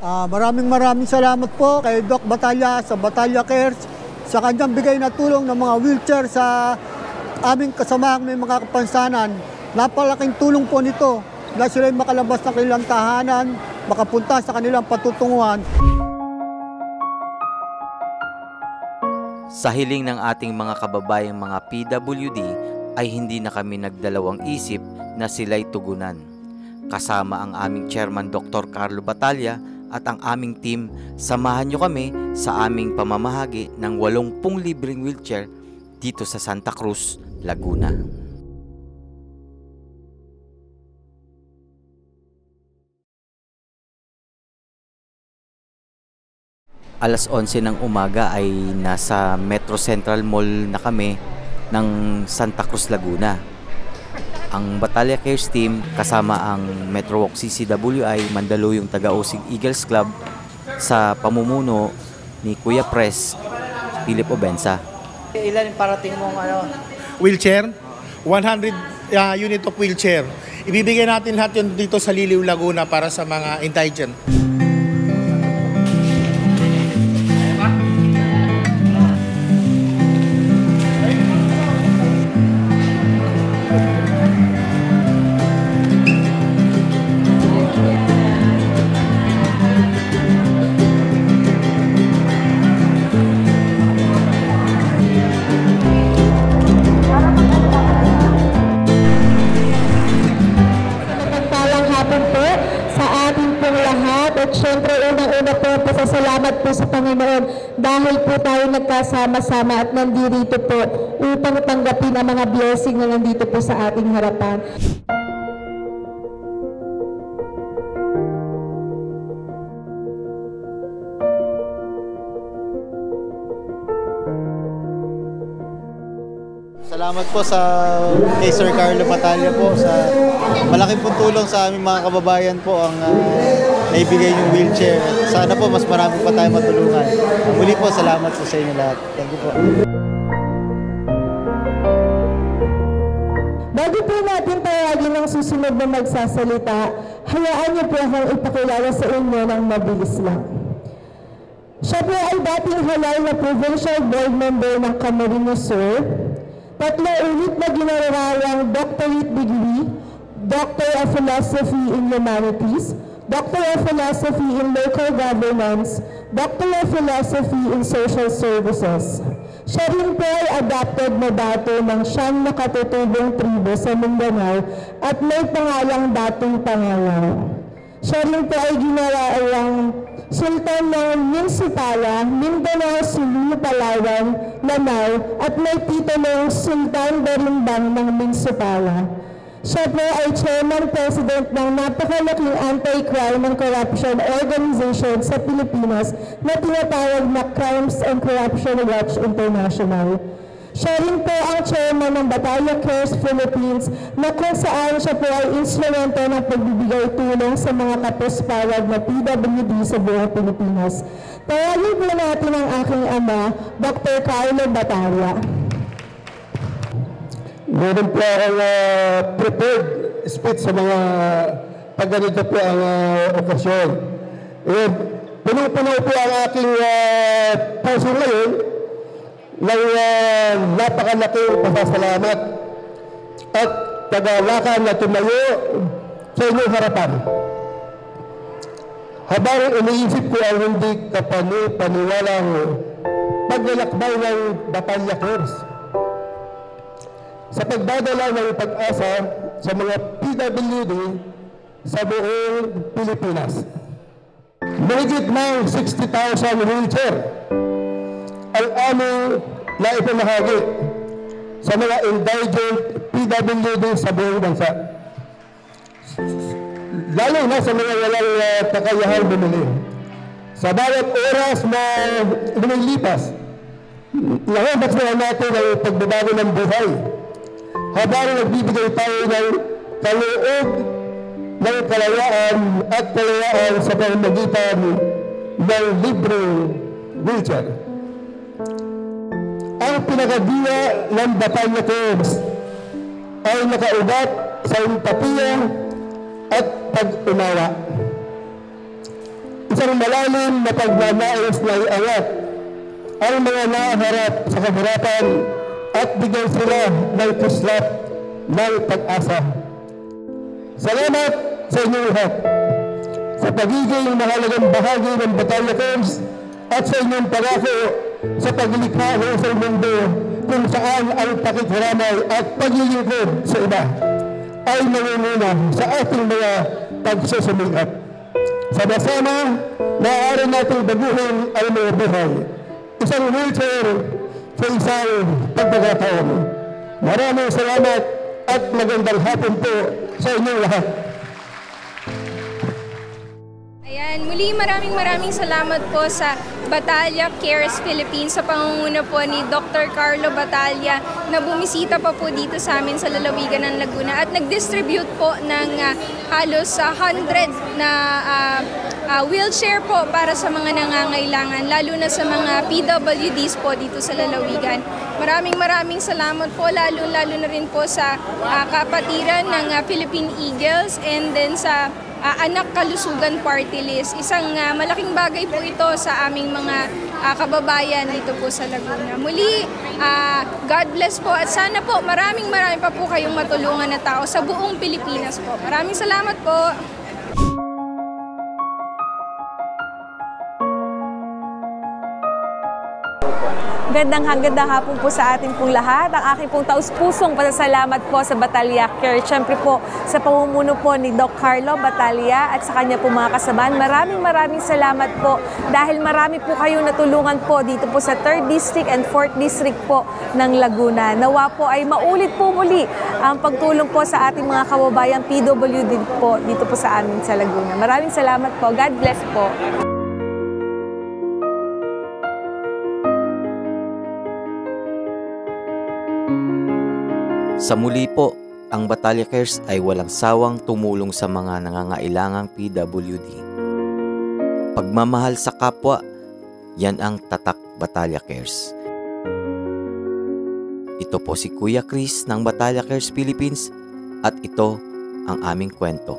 Maraming salamat po kay Doc Batalya sa Batalya Cares sa kanyang bigay na tulong ng mga wheelchair sa aming kasamaang may mga kapansanan. Napalaking tulong po nito na sila'y makalabas ng kanilang tahanan, makapunta sa kanilang patutunguhan. Sa hiling ng ating mga kababayang mga PWD ay hindi na kami nagdalawang isip na sila'y tugunan. Kasama ang aming chairman Dr. Carlo Batalya at ang aming team, samahan nyo kami sa aming pamamahagi ng 80 libreng wheelchair dito sa Santa Cruz, Laguna. Alas 11 ng umaga ay nasa Metro Central Mall na kami ng Santa Cruz, Laguna. Ang Batalya Cares team kasama ang Metro Walk CCWI, Mandaluyong Taga-Usig Eagles Club sa pamumuno ni Kuya Pres Philip Obensa. Ilan parating mong wheelchair? 100 unit of wheelchair. Ibibigay natin lahat yun dito sa Liliw, Laguna para sa mga indigent. Siyempre, unang-una po, pasasalamat po sa Panginoon dahil po tayo nagkasama-sama at nandito po upang tanggapin ang mga blessing na nandito po sa ating harapan. Salamat po kay Sir Carlo Batalya po sa malaking pong tulong sa aming mga kababayan po ang naibigay yung wheelchair. Sana po mas marami pa tayo matulungan. Muli po, salamat po sa inyo lahat. Thank you po. Bago po natin tawagin ang susunod na magsasalita, hayaan niyo po akong ipakilala sa inyo ng mabilis lang. Siya po ay dating halal na provincial board member ng Camarines Sur, 3 ulit na ginararawang doctorate degree, Doctor of Philosophy in Humanities, Doctor of Philosophy in Local Governance, Doctor of Philosophy in Social Services. Siya rin po ay adopted na dato ng siyang nakatutubong tribo sa Mindanao at may pangalang Datong Pangayaw. Siya rin po ay ginaraawang Sultan ng Minsipala, Mindanao, Sulu, Palawan, Lanao at may titulong Sultan Barimbang ng Minsipala. Siya po ay Chairman President ng napakalaking anti-crime and corruption organization sa Pilipinas na tinatawag na Crimes and Corruption Watch International. Siya rin po ang chairman ng Batalya Cares Philippines na kung saan siya po ay instrumento ng pagbibigay tulong sa mga kapuspalad na PWD sa buong Pilipinas. Tawagin po natin ang aking ama, Dr. Carlo Batalya. Meron po akong prepared speech sa mga pagganito po ang okasyon. Punong-puno po ang aking puso ngayon ng napakalaking pasasalamat at tagalakan na tumayo sa inyong harapan. Habang iniisip ko ang hindi kapani-paniwalang paglalakbay ng Batalya Cares sa pagdadala ng pag-asa sa mga PWD sa buong Pilipinas. Mahigit ng 60,000 wheelchair ang aming naipamahagi sa mga indigent PWD sa buong bansa. Lalo na sa mga walang kakayahan bumili. Sa bawat oras na lumilipas, nakabas na natin ang pagbabago ng buhay. Habang nagbibigay tayo ng kaloob ng kalayaan at kalayaan sa pamamagitan ng libreng wheelchair. Ang pinakadiwa ng Batalya Cares ay nakaugat sa empatiya at pag-unawa. isang malalim na pagnanais na iangat ang mga naharap sa kahirapan at bigyan sila ng kislap ng pag-asa. Salamat sa inyong lahat sa pagiging mahalagang bahagi ng Batalya Cares at sa inyong pangako sa paglikha ng isang mundo kung saan ang pakikramay at paglilingkod sa iba ay nangunguna sa ating mga pagsusumikat. Sama-sama, maaari natin baguhin ang mga buhay. Isang wheelchair sa isang pagkakataon. Maraming salamat at magandang hapon po sa inyong lahat. Ayan, muli maraming salamat po sa Batalya Cares Philippines sa pangunguna po ni Dr. Carlo Batalya na bumisita pa po dito sa amin sa lalawigan ng Laguna at nag-distribute po ng halos 100 na wheelchair po para sa mga nangangailangan, lalo na sa mga PWDs po dito sa lalawigan. Maraming salamat po, lalo na rin po sa kapatiran ng Philippine Eagles and then sa Anak Kalusugan Party List. Isang malaking bagay po ito sa aming mga kababayan dito po sa Laguna. Muli, God bless po at sana po maraming pa po kayong matulungan na tao sa buong Pilipinas po. Maraming salamat po. Gandang hapon po sa ating pong lahat. Ang aking pong taus-pusong pasasalamat po sa Batalya Care. Siyempre po sa pamumuno po ni Doc Carlo Batalya at sa kanya po mga kasabahan. Maraming salamat po dahil marami po kayong natulungan po dito po sa 3rd District and 4th District po ng Laguna. Nawa po ay maulit po muli ang pagtulong po sa ating mga kababayang PWD po dito po sa amin sa Laguna. Maraming salamat po. God bless po. Sa muli po, ang Batalya Cares ay walang sawang tumulong sa mga nangangailangang PWD. Pagmamahal sa kapwa, yan ang tatak Batalya Cares. Ito po si Kuya Chris ng Batalya Cares Philippines at ito ang aming kwento.